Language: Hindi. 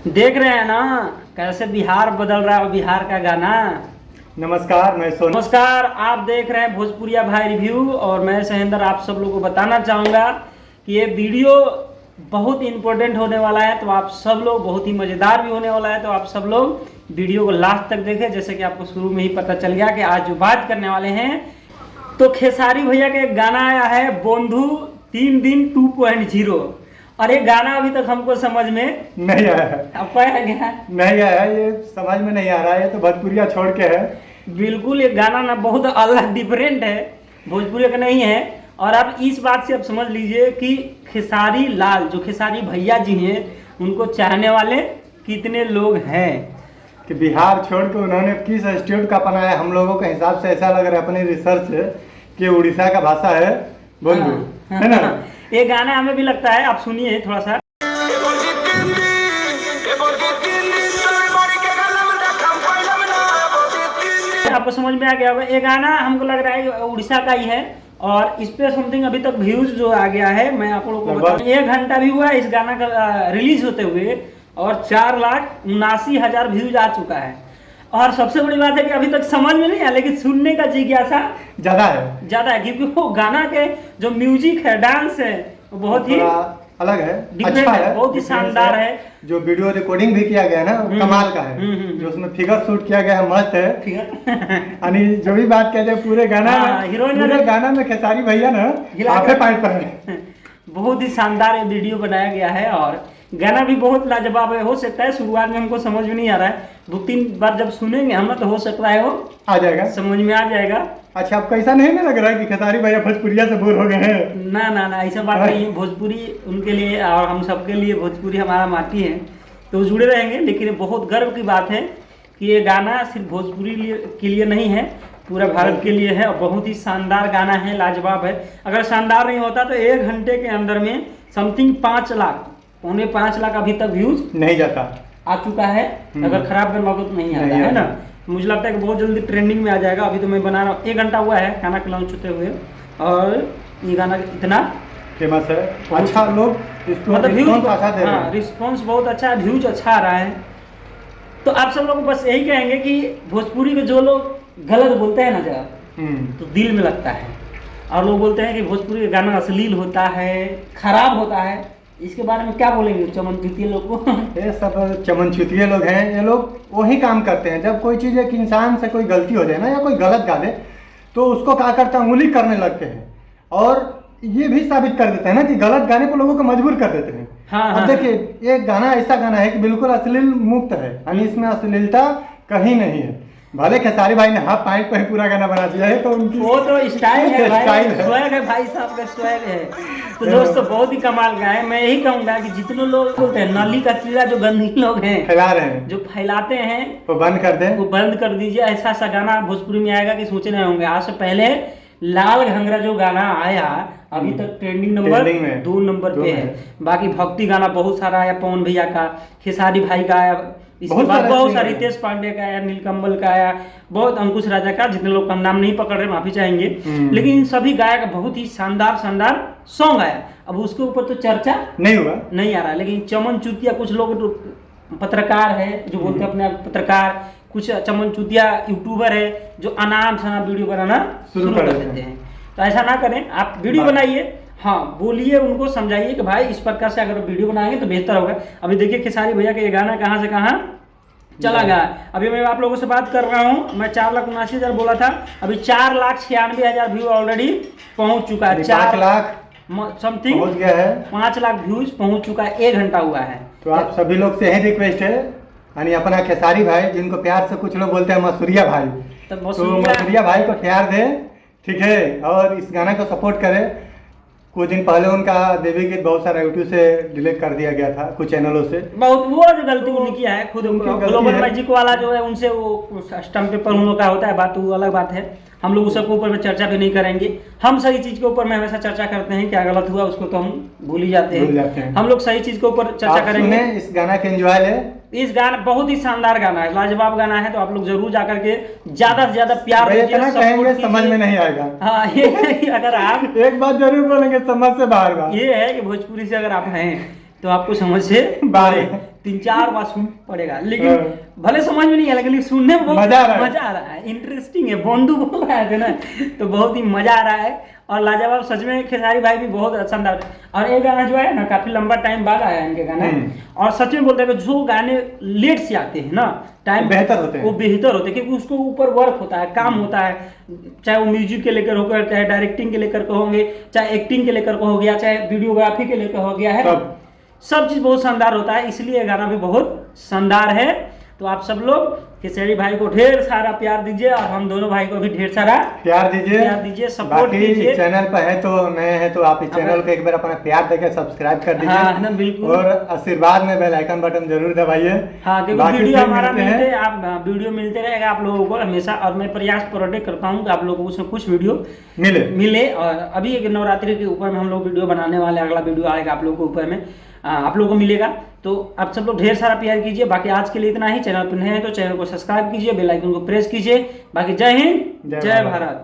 देख रहे हैं ना कैसे बिहार बदल रहा है बिहार का गाना। नमस्कार, मैं सोनू। नमस्कार, आप देख रहे हैं भोजपुरिया भाई रिव्यू और मैं सहेंद्र। आप सब लोगों को बताना चाहूँगा कि ये वीडियो बहुत इंपॉर्टेंट होने वाला है, तो आप सब लोग, बहुत ही मज़ेदार भी होने वाला है, तो आप सब लोग वीडियो को लास्ट तक देखें। जैसे कि आपको शुरू में ही पता चल गया कि आज जो बात करने वाले हैं, तो खेसारी भैया का एक गाना आया है बोंधु 3 दिन 2.0, और ये गाना अभी तक हमको समझ में नहीं आया है। आपको आया क्या? नहीं आया है, ये समझ में नहीं आ रहा है। ये तो भोजपुरिया छोड़ के है। बिल्कुल, ये गाना ना बहुत अलग डिफरेंट है, भोजपुरी का नहीं है। और आप इस बात से आप समझ लीजिए कि खेसारी लाल, जो खेसारी भैया जी हैं, उनको चाहने वाले कितने लोग हैं। कि बिहार छोड़ के उन्होंने किस स्टेट का अपनाया, हम लोगों के हिसाब से ऐसा लग रहा है अपनी रिसर्च से कि उड़ीसा का भाषा है बोंधु, है ना। ये गाना हमें भी लगता है, आप सुनिए थोड़ा सा। आपको समझ में आ गया होगा, ये गाना हमको लग रहा है उड़ीसा का ही है। और इस पे समथिंग अभी तक व्यूज जो आ गया है, मैं आप लोगों को बता, 1 घंटा भी हुआ है इस गाना का रिलीज होते हुए, और 4,79,000 व्यूज आ चुका है। और सबसे बड़ी बात है कि अभी तक समझ में नहीं आया, लेकिन सुनने का जिज्ञासा ज्यादा है, क्योंकि वो गाना के जो म्यूजिक है, डांस है, वो बहुत ही अलग है, अच्छा है, बहुत ही शानदार है। जो वीडियो रिकॉर्डिंग भी किया गया ना, कमाल का है। जो उसमें फिगर शूट किया गया है, मस्त है। यानी जो भी बात किया जाए पूरे गाना में खेसारी भैया ना आंखें पाइट पर है। बहुत ही शानदार ये वीडियो बनाया गया है, और गाना भी बहुत लाजवाब है। हो सकता है शुरुआत में हमको समझ में नहीं आ रहा है, 2-3 बार जब सुनेंगे हम, तो हो सकता है वो आ जाएगा, समझ में आ जाएगा। अच्छा, आपको ऐसा नहीं ना लग रहा है कि खेसारी भैया भोजपुरिया से बोर हो गए हैं? ना, ऐसा बात नहीं है। भोजपुरी उनके लिए और हम सबके लिए भोजपुरी हमारा माटी है, तो जुड़े रहेंगे। लेकिन बहुत गर्व की बात है कि ये गाना सिर्फ भोजपुरी के लिए नहीं है, पूरा भारत के लिए है, और बहुत ही शानदार गाना है, लाजवाब है। अगर शानदार नहीं होता तो 1 घंटे के अंदर में समथिंग 5 लाख, 4.5 लाख अभी तक व्यूज नहीं जाता आ चुका है। अगर खराब गाना होगा तो नहीं आता है ना। मुझे लगता है कि बहुत जल्दी ट्रेंडिंग में आ जाएगा। अभी तो मैं बना रहा हूँ, 1 घंटा हुआ है गाना के लॉन्च होते हुए, और ये गाना इतना फेमस है। अच्छा, लोग इसको मतलब रिस्पॉन्स अच्छा दे रहे हैं। रिस्पॉन्स बहुत अच्छा है, व्यूज अच्छा आ रहा है। तो आप सब लोग को बस यही कहेंगे कि भोजपुरी के जो लोग गलत बोलते हैं ना जरा, तो दिल में लगता है। और लोग बोलते हैं कि भोजपुरी का गाना अश्लील होता है, खराब होता है। इसके बारे में क्या बोलेंगे चमनचुतिये लोग को? ये सब चमनचुतिये लोग हैं। ये लोग वही काम करते हैं, जब कोई चीज़, एक इंसान से कोई गलती हो जाए ना, या कोई गलत गा दे, तो उसको क्या करते हैं, उंगली करने लगते हैं, और ये भी साबित कर देते हैं ना कि गलत गाने को लोगों को मजबूर कर देते हैं। अब देखिए, ये गाना ऐसा गाना है कि बिल्कुल अश्लील मुक्त है, यानी इसमें अश्लीलता कहीं नहीं है। भले खेसारी भाई ने हाफ पैंट पर ही पूरा गाना बना दिया है, तो उनकी वो तो स्टाइल है भाई, स्टाइल है, स्वैग है भाई साहब का, स्वैग है। तो दोस्तों, बहुत ही कमाल का है। मैं यही कहूंगा कि जितने लोग बोलते हैं नाली का कीड़ा, जो गंदी लोग हैं, फैला रहे हैं, जो फैलाते हैं, वो बंद कर दें, वो बंद कर दीजिए। ऐसा सा गाना भोजपुरी में आएगा कि सोचे नहीं होंगे। आज से पहले लाल घंघरा जो गाना आया, अभी तक ट्रेंडिंग नंबर 2 नंबर पे है। बाकी भक्ति गाना बहुत सारा आया, पवन भैया का, खेसारी भाई का आया, इसके बाद बहुत सारे रितेश पांडे का आया, नीलकमल का आया, बहुत, अंकुश राजा का, जितने लोग का नाम नहीं पकड़ रहे माफी चाहेंगे। लेकिन इन सभी गायक बहुत ही शानदार सॉन्ग आया। अब उसके ऊपर तो चर्चा नहीं आ रहा। लेकिन चमनचुतिया कुछ लोग, पत्रकार है जो बोलते हैं अपने आप पत्रकार, कुछ चमनचुतिया यूट्यूबर है जो अनाम शनाम वीडियो बनाना शुरू कर देते हैं। तो ऐसा ना करें, आप वीडियो बनाइए, हाँ बोलिए, उनको समझाइए कि भाई इस प्रकार से अगर वीडियो बनाएंगे तो बेहतर होगा। अभी देखिए खेसारी भैया का ये गाना कहाँ से कहाँ चला गया। अभी मैं आप लोगों से बात कर रहा हूँ, मैं 4,79,000 बोला था, अभी 4,96,000 व्यू ऑलरेडी पहुँच चुका है। 5 लाख समथिंग पहुँच गया है, 5 लाख व्यूज पहुँच चुका है, 1 घंटा हुआ है। तो आप सभी लोग से यही रिक्वेस्ट है, यानी अपना खेसारी भाई, जिनको प्यार से कुछ लोग बोलते हैं मसूरिया भाई, तो मसूरिया भाई को प्यार दे, ठीक है, और इस गाना को सपोर्ट करें। कुछ दिन पहले उनका देवी गीत बहुत सारा यूट्यूब से डिलीट कर दिया गया था, कुछ चैनलों से। बहुत वो जो गलती उन्होंने किया है, खुद ग्लोबल मैजिक वाला जो है, उनसे वो स्टम्प पेपर उन लोग का होता है, बात वो अलग बात है। हम लोग उस सबके ऊपर में चर्चा भी नहीं करेंगे। हम सही चीज के ऊपर में हमेशा चर्चा करते हैं, क्या गलत हुआ उसको तो हम भूल ही जाते हैं। हम लोग सही चीज के ऊपर चर्चा करेंगे। इस गाना के एंजॉय ले। इस गाना बहुत ही शानदार गाना है, लाजवाब गाना है, तो आप लोग जरूर जाकर के ज्यादा से ज्यादा प्यार दीजिए। समझ में नहीं आएगा। हाँ, ये अगर आप एक बात जरूर बोलेंगे, समझ से बाहर का ये है कि भोजपुरी से अगर आप हैं तो आपको समझ से बाहर है। 3-4 बार सुन पड़ेगा, लेकिन भले समझ में नहीं आया लेकिन सुनने में बहुत मजा आ रहा है, इंटरेस्टिंग है। बंधु बोल रहे थे ना तो बहुत ही मजा आ रहा है और लाजवाब सच में। खेसारी भाई भी बहुत शानदार। और ये गाना जो है ना काफी लंबा टाइम बाद आया इनके गाने, और सच में बोलते हैं कि जो गाने लेट से आते हैं ना टाइम बेहतर होते हैं, वो बेहतर होते हैं, क्योंकि उसको ऊपर वर्क होता है, काम होता है, चाहे वो म्यूजिक के लेकर होगा, चाहे डायरेक्टिंग के लेकर होंगे, चाहे एक्टिंग के लेकर हो गया, चाहे वीडियोग्राफी के लेकर हो गया है, सब चीज बहुत शानदार होता है। इसलिए ये गाना भी बहुत शानदार है। तो आप सब लोग खेसारी भाई को ढेर सारा प्यार दीजिए और हम दोनों भाई को भी ढेर सारा प्यार दीजिए, सपोर्ट कीजिए। चैनल पर है तो नए हैं तो आप इस चैनल को एक बार अपना प्यार देकर सब्सक्राइब कर दीजिए। हाँ, ना बिल्कुल। और आशीर्वाद में बेल आइकन बटन जरूर दबाइए। हाँ, क्योंकि वीडियो हमारा वीडियो मिलते रहेगा आप लोगों को हमेशा, और मैं प्रयास प्रोटेक्ट करता हूँ कि आप लोगों को उसमें कुछ वीडियो मिले। और अभी एक नवरात्रि के ऊपर में हम लोग वीडियो बनाने वाले, अगला वीडियो आएगा आप लोगों को ऊपर में आप लोगों को मिलेगा। तो आप सब लोग ढेर सारा प्यार कीजिए। बाकी आज के लिए इतना ही। चैनल पर नए हैं तो चैनल को सब्सक्राइब कीजिए, बेल आइकन को प्रेस कीजिए। बाकी जय हिंद, जय भारत।